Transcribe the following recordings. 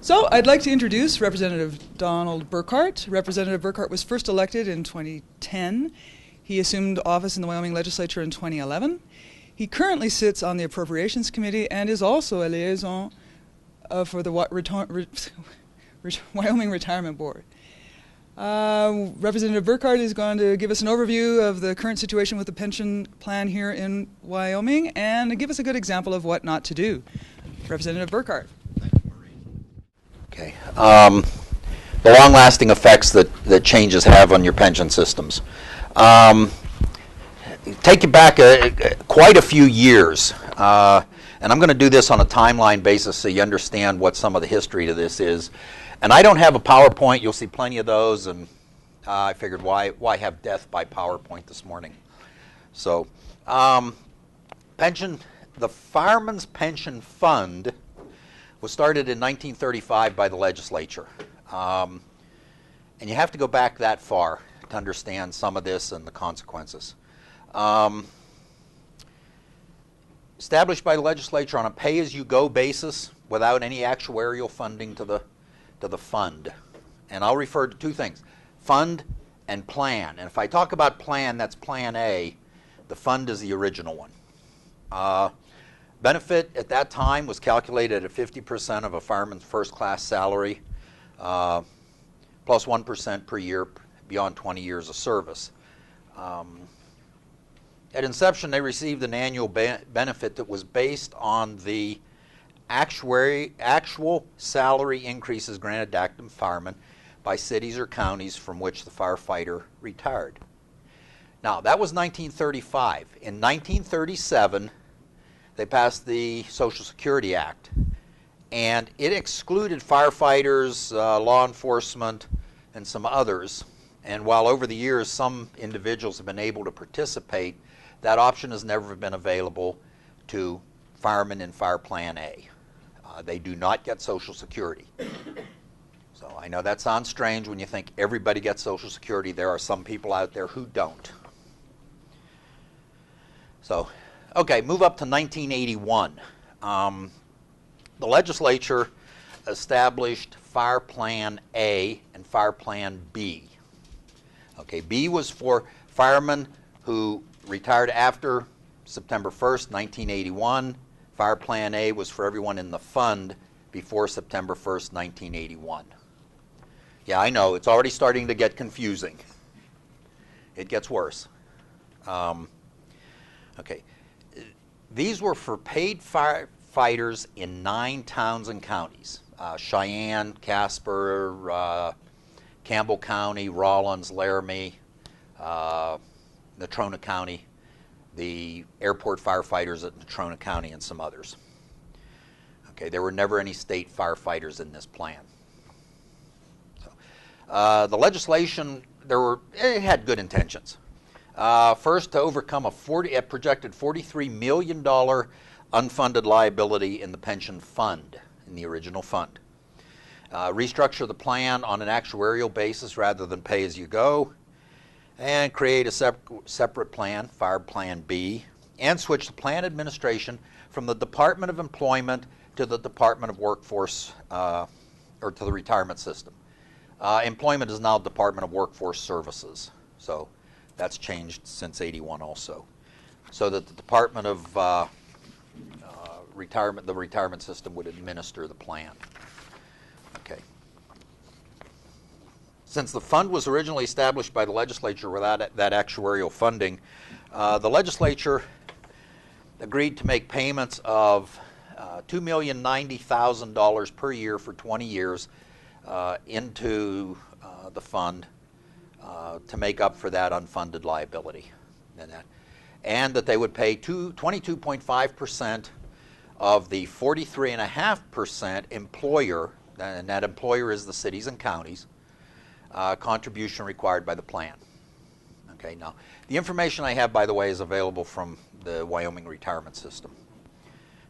So I'd like to introduce Representative Donald Burkhart. Representative Burkhart was first elected in 2010. He assumed office in the Wyoming legislature in 2011. He currently sits on the Appropriations Committee and is also a liaison for the Wyoming Retirement Board. Representative Burkhart is going to give us an overview of the current situation with the pension plan here in Wyoming and give us a good example of what not to do. Representative Burkhart. Okay. The long-lasting effects that changes have on your pension systems. Take you back quite a few years, and I'm going to do this on a timeline basis so you understand what some of the history to this is. And I don't have a PowerPoint. You'll see plenty of those, and I figured why have death by PowerPoint this morning? So, the Fireman's Pension Fund was started in 1935 by the legislature. And you have to go back that far to understand some of this and the consequences. Established by the legislature on a pay-as-you-go basis without any actuarial funding to the fund. And I'll refer to two things, fund and plan. And if I talk about plan, that's Plan A. The fund is the original one. Benefit at that time was calculated at 50% of a fireman's first-class salary, plus 1% per year beyond 20 years of service. At inception, they received an annual benefit that was based on the actual salary increases granted to active firemen by cities or counties from which the firefighter retired. Now, that was 1935. In 1937, they passed the Social Security Act, and it excluded firefighters, law enforcement, and some others. And while over the years some individuals have been able to participate, that option has never been available to firemen in Fire Plan A. They do not get Social Security. So I know that sounds strange when you think everybody gets Social Security. There are some people out there who don't. So, okay, move up to 1981. The legislature established Fire Plan A and Fire Plan B. Okay, B was for firemen who retired after September 1st, 1981. Fire Plan A was for everyone in the fund before September 1st, 1981. Yeah, I know, it's already starting to get confusing. It gets worse. Okay. These were for paid firefighters in 9 towns and counties. Cheyenne, Casper, Campbell County, Rawlins, Laramie, Natrona County, the airport firefighters at Natrona County, and some others. Okay, there were never any state firefighters in this plan. So, the legislation, it had good intentions. First, to overcome a projected $43 million unfunded liability in the pension fund, in the original fund. Restructure the plan on an actuarial basis rather than pay-as-you-go, and create a separate plan, Fire Plan B, and switch the plan administration from the Department of Employment to the Department of Workforce, or to the retirement system. Employment is now Department of Workforce Services, so that's changed since '81 also, so that the Department of the retirement system would administer the plan. Okay. Since the fund was originally established by the legislature without that actuarial funding, the legislature agreed to make payments of $2,090,000 per year for 20 years into the fund to make up for that unfunded liability. And that they would pay 22.5% of the 43.5% employer, and that employer is the cities and counties, contribution required by the plan. Okay, now, the information I have, by the way, is available from the Wyoming Retirement System.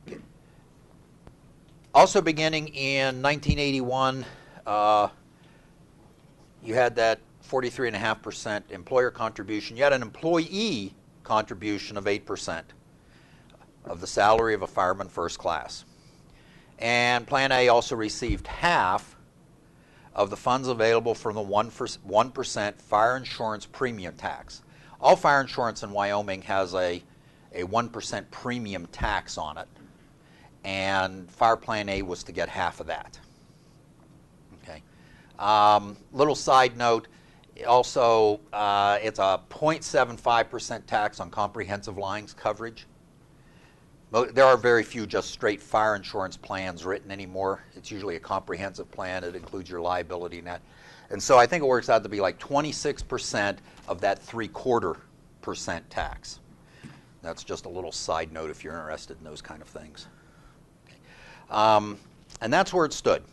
Okay. Also beginning in 1981, you had that 43.5% employer contribution. You had an employee contribution of 8% of the salary of a fireman first class. And Plan A also received half of the funds available from the 1% fire insurance premium tax. All fire insurance in Wyoming has a 1% premium tax on it, and Fire Plan A was to get half of that. Okay. Little side note, also it's a 0.75% tax on comprehensive lines coverage. There are very few just straight fire insurance plans written anymore. It's usually a comprehensive plan. It includes your liability net. And so I think it works out to be like 26% of that 0.75% tax. That's just a little side note if you're interested in those kind of things. Okay. And that's where it stood.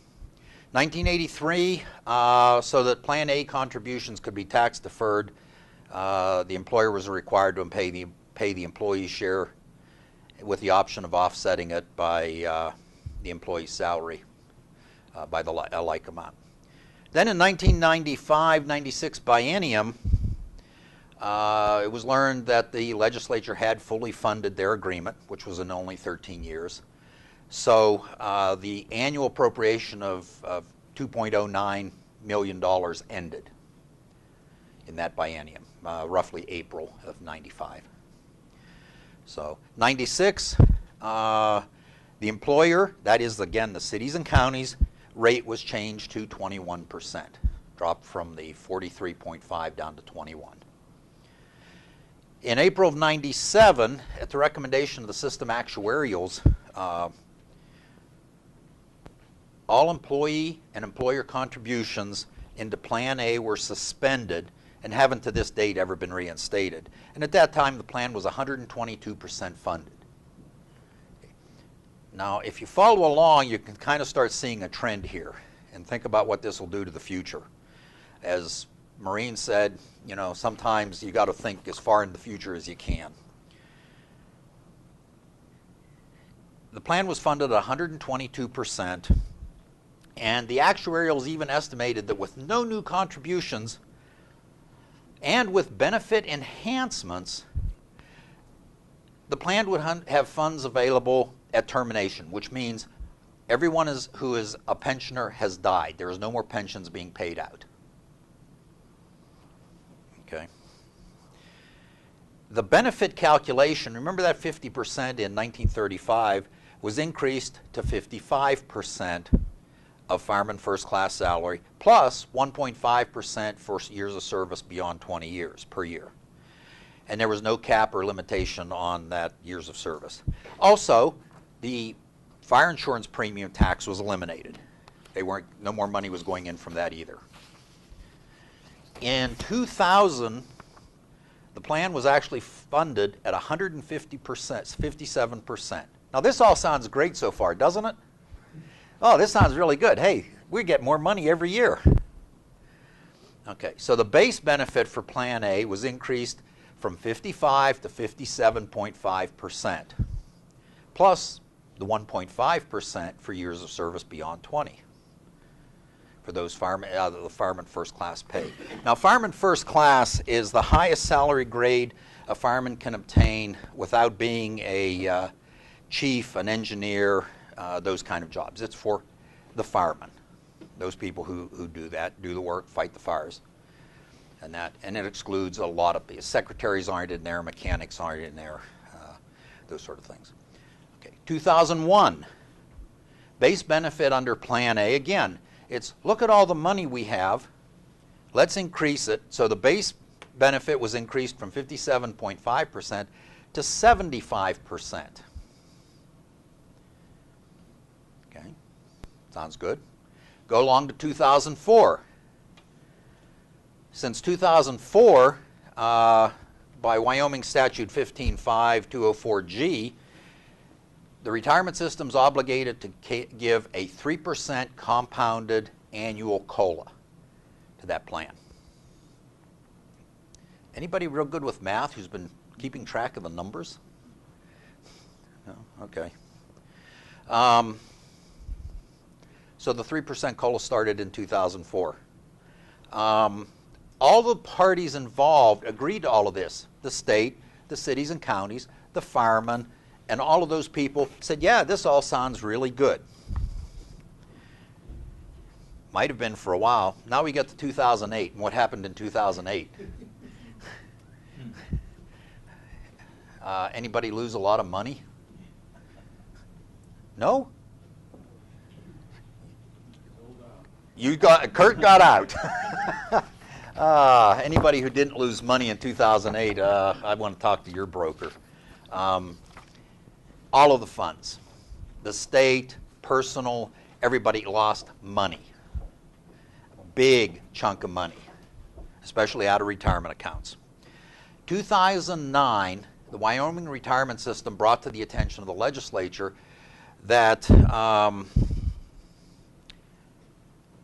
1983, so that Plan A contributions could be tax deferred, the employer was required to pay the employee's share with the option of offsetting it by the employee's salary by a like amount. Then in 1995-96 biennium, it was learned that the legislature had fully funded their agreement, which was in only 13 years. So the annual appropriation of $2.09 million ended in that biennium, roughly April of 95. So 96, the employer, that is again the cities and counties, rate was changed to 21%, dropped from the 43.5 down to 21. In April of 97, at the recommendation of the system actuarials, all employee and employer contributions into Plan A were suspended and haven't to this date ever been reinstated. And at that time, the plan was 122% funded. Now, if you follow along, you can kind of start seeing a trend here and think about what this will do to the future. As Maureen said, you know, sometimes you got to think as far in the future as you can. The plan was funded at 122%, and the actuarials even estimated that with no new contributions and with benefit enhancements, the plan would have funds available at termination, which means everyone who is a pensioner has died. There is no more pensions being paid out. Okay. The benefit calculation, remember that 50% in 1935 was increased to 55% of fireman first class salary plus 1.5% for years of service beyond 20 years per year. And there was no cap or limitation on that years of service. Also, the fire insurance premium tax was eliminated. No more money was going in from that either. In 2000, the plan was actually funded at 150%, 57%. Now this all sounds great so far, doesn't it? Oh, this sounds really good. Hey, we get more money every year. Okay, so the base benefit for Plan A was increased from 55 to 57.5%, plus the 1.5% for years of service beyond 20 for those firemen, the fireman first class pay. Now, fireman first class is the highest salary grade a fireman can obtain without being a chief, an engineer, those kind of jobs. It's for the firemen, those people who do that, do the work, fight the fires, and it excludes a lot of secretaries aren't in there, mechanics aren't in there, those sort of things. Okay, 2001, base benefit under Plan A. Again, it's look at all the money we have. Let's increase it. So the base benefit was increased from 57.5% to 75%. Sounds good. Go along to 2004. Since 2004, by Wyoming Statute 15.5.204G, the retirement system is obligated to give a 3% compounded annual COLA to that plan. Anybody real good with math who's been keeping track of the numbers? No? Okay. So the 3% COLA started in 2004. All the parties involved agreed to all of this. The state, the cities and counties, the firemen, and all of those people said, yeah, this all sounds really good. Might have been for a while. Now we get to 2008, and what happened in 2008? Anybody lose a lot of money? No? Kurt got out. Anybody who didn't lose money in 2008, I want to talk to your broker. All of the funds, the state, personal, everybody lost money. Big chunk of money, especially out of retirement accounts. 2009, the Wyoming Retirement System brought to the attention of the legislature that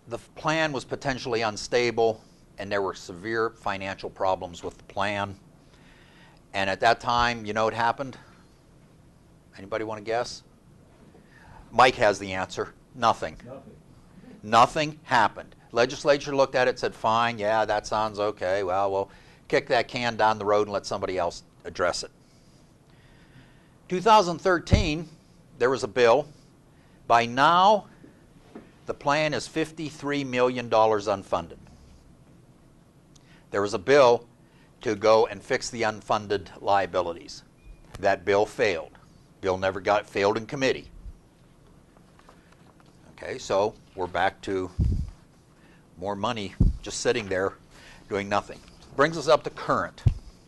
the plan was potentially unstable and there were severe financial problems with the plan. And at that time, you know what happened? Anybody want to guess? Mike has the answer. Nothing. Nothing happened. Legislature looked at it, said, fine, yeah, that sounds okay. Well, we'll kick that can down the road and let somebody else address it. 2013, there was a bill. By now, the plan is $53 million unfunded. There was a bill to go and fix the unfunded liabilities. That bill failed. Bill never failed in committee. Okay, so we're back to more money just sitting there doing nothing. Brings us up to current.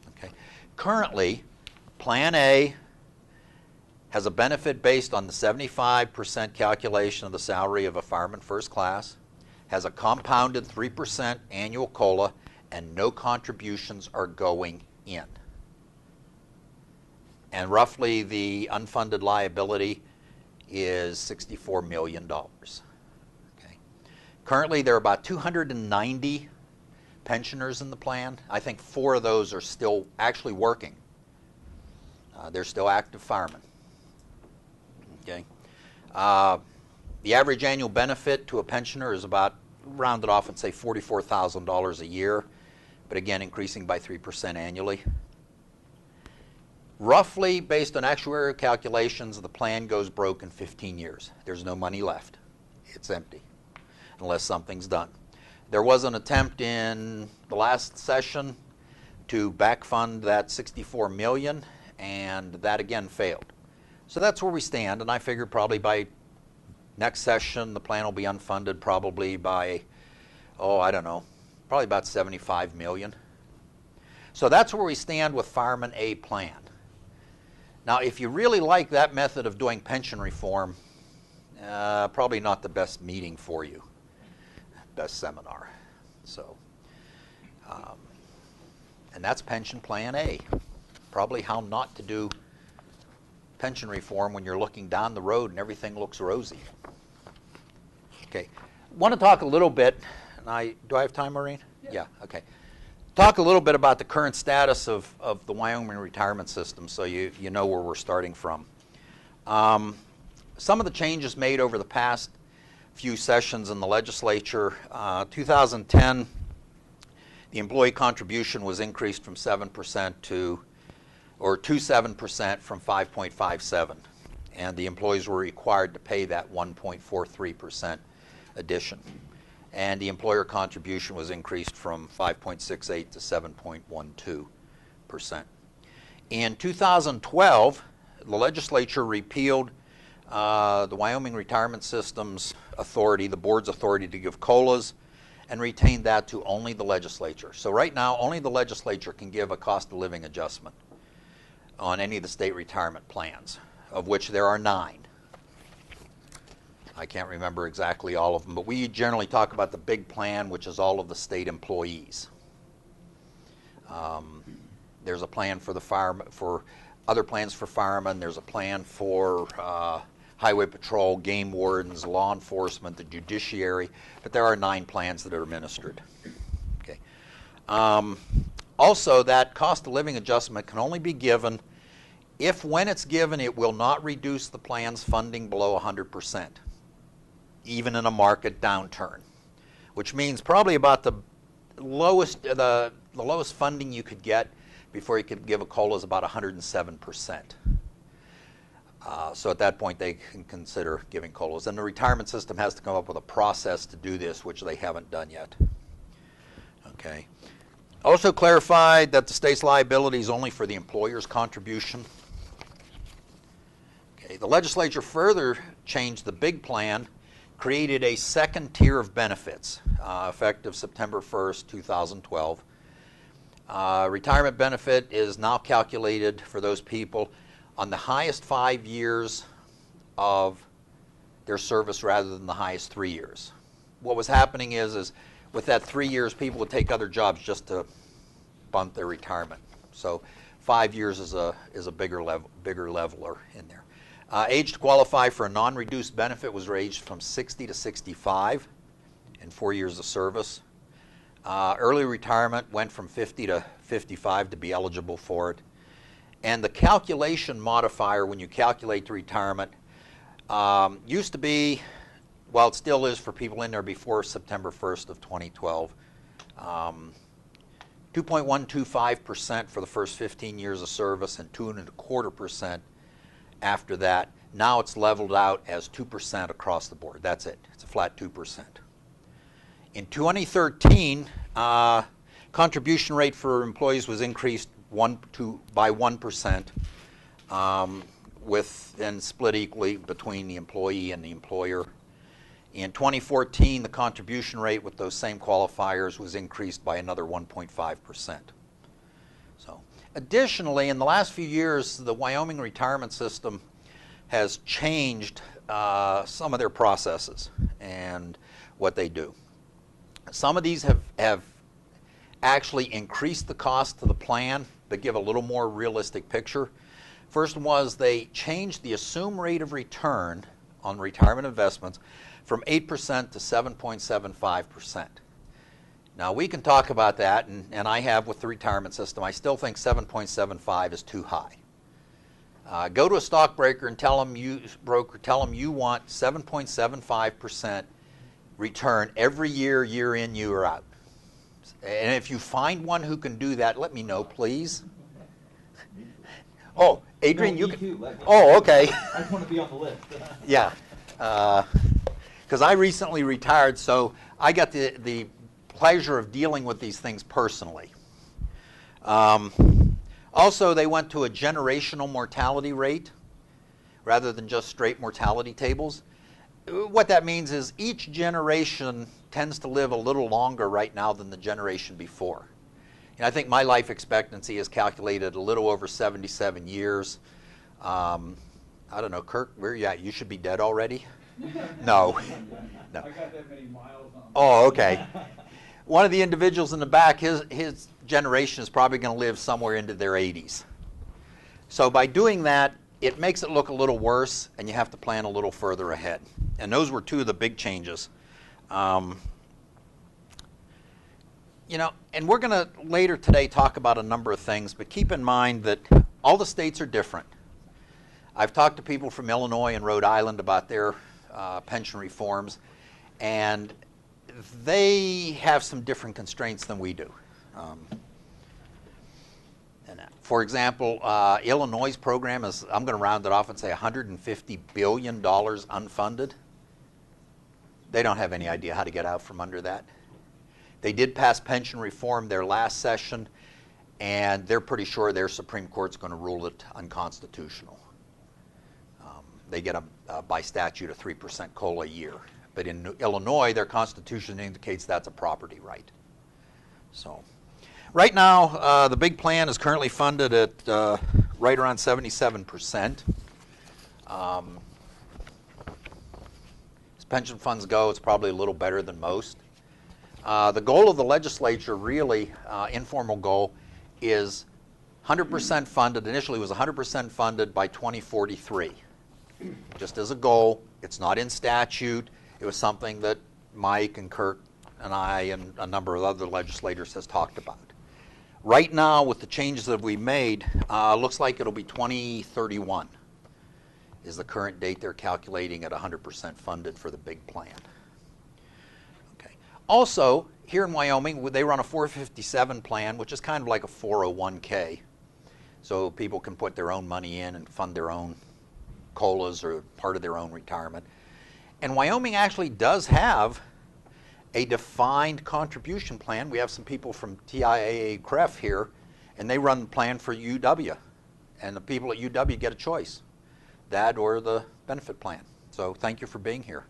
Okay. Currently, Plan A has a benefit based on the 75% calculation of the salary of a fireman first class, has a compounded 3% annual COLA, and no contributions are going in. And roughly the unfunded liability is $64 million. Okay. Currently, there are about 290 pensioners in the plan. I think 4 of those are still actually working. They're still active firemen. Okay. The average annual benefit to a pensioner is about, rounded off and say $44,000 a year, but again increasing by 3% annually. Roughly, based on actuarial calculations, the plan goes broke in 15 years. There's no money left. It's empty, unless something's done. There was an attempt in the last session to back fund that $64 million, and that again failed. So that's where we stand, and I figure probably by next session the plan will be unfunded probably by, I don't know, probably about $75 million. So that's where we stand with Fireman A plan. Now, if you really like that method of doing pension reform, probably not the best meeting for you, best seminar. So, and that's Pension Plan A. Probably how not to do pension reform when you're looking down the road and everything looks rosy. Okay, want to talk a little bit, and do I have time, Maureen? Yeah, okay. Talk a little bit about the current status of the Wyoming Retirement System so you know where we're starting from. Some of the changes made over the past few sessions in the legislature, 2010, the employee contribution was increased from 7% to 7% from 5.57, and the employees were required to pay that 1.43% addition. And the employer contribution was increased from 5.68 to 7.12%. In 2012, the legislature repealed the Wyoming Retirement System's authority, the board's authority to give COLAs, and retained that to only the legislature. So right now, only the legislature can give a cost of living adjustment on any of the state retirement plans, of which there are 9. I can't remember exactly all of them, but we generally talk about the big plan, which is all of the state employees. There's a plan for for other plans for firemen. There's a plan for highway patrol, game wardens, law enforcement, the judiciary, but there are 9 plans that are administered. Okay. Also, that cost of living adjustment can only be given if, when it's given, it will not reduce the plan's funding below 100%. Even in a market downturn, which means probably about the lowest funding you could get before you could give a COLA is about 107%. So at that point, they can consider giving COLAs. And the retirement system has to come up with a process to do this, which they haven't done yet. Okay. Also clarified that the state's liability is only for the employer's contribution. Okay. The legislature further changed the big plan, created a second tier of benefits, effective September 1st, 2012. Retirement benefit is now calculated for those people on the highest 5 years of their service rather than the highest 3 years. What was happening is with that 3 years, people would take other jobs just to bump their retirement. So 5 years is a bigger leveler in there. Age to qualify for a non-reduced benefit was raised from 60 to 65 in 4 years of service. Early retirement went from 50 to 55 to be eligible for it. And the calculation modifier when you calculate the retirement used to be, well, it still is for people in there before September 1st of 2012, 2.125% for the first 15 years of service and 2.25% after that. Now it's leveled out as 2% across the board. That's it. It's a flat 2%. In 2013, contribution rate for employees was increased by 1%, and split equally between the employee and the employer. In 2014, the contribution rate with those same qualifiers was increased by another 1.5%. So, additionally, in the last few years, the Wyoming Retirement System has changed some of their processes and what they do. Some of these have actually increased the cost to the plan, but give a little more realistic picture. First was they changed the assumed rate of return on retirement investments from 8% to 7.75%. Now we can talk about that, and I have with the retirement system. I still think 7.75 is too high. Go to a stockbroker and tell them you want 7.75% return every year, year in, year out. And if you find one who can do that, let me know, please. Oh, Adrian, no, you can. Too, Oh, okay. I just want to be on the list. Yeah, because I recently retired, so I got the pleasure of dealing with these things personally. Also, they went to a generational mortality rate rather than just straight mortality tables. What that means is each generation tends to live a little longer right now than the generation before. And I think my life expectancy is calculated a little over 77 years. I don't know, Kirk, where are you at? You should be dead already? No. No. I got that many miles on. Oh, okay. One of the individuals in the back, his generation is probably going to live somewhere into their 80s. So by doing that, it makes it look a little worse, and you have to plan a little further ahead. And those were two of the big changes. You know, and we're going to later today talk about a number of things, but keep in mind that all the states are different. I've talked to people from Illinois and Rhode Island about their pension reforms, and they have some different constraints than we do. For example, Illinois' program is, I'm going to round it off and say $150 billion unfunded. They don't have any idea how to get out from under that. They did pass pension reform their last session, and they're pretty sure their Supreme Court's going to rule it unconstitutional. They get by statute a 3% COLA a year. But in Illinois, their constitution indicates that's a property right. So, right now, the big plan is currently funded at right around 77%. As pension funds go, it's probably a little better than most. The goal of the legislature, really, informal goal, is 100% funded. Initially, it was 100% funded by 2043. Just as a goal, it's not in statute. It was something that Mike and Kirk and I and a number of other legislators has talked about. Right now, with the changes that we made, looks like it'll be 2031 is the current date they're calculating at 100% funded for the big plan. Okay. Also, here in Wyoming, they run a 457 plan, which is kind of like a 401k. So people can put their own money in and fund their own COLAs or part of their own retirement. And Wyoming actually does have a defined contribution plan. We have some people from TIAA-CREF here, and they run the plan for UW. And the people at UW get a choice, that or the benefit plan. So thank you for being here.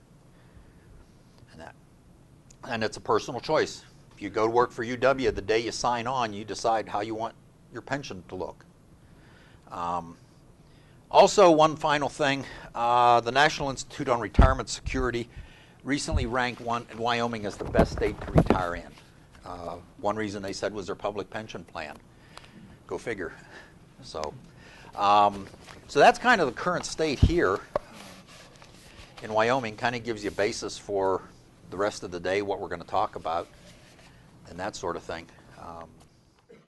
And it's a personal choice. If you go to work for UW, the day you sign on, you decide how you want your pension to look. Also, one final thing, the National Institute on Retirement Security recently ranked Wyoming as the best state to retire in. One reason they said was their public pension plan. Go figure. So that's kind of the current state here in Wyoming. Kind of gives you a basis for the rest of the day, what we're going to talk about, and that sort of thing.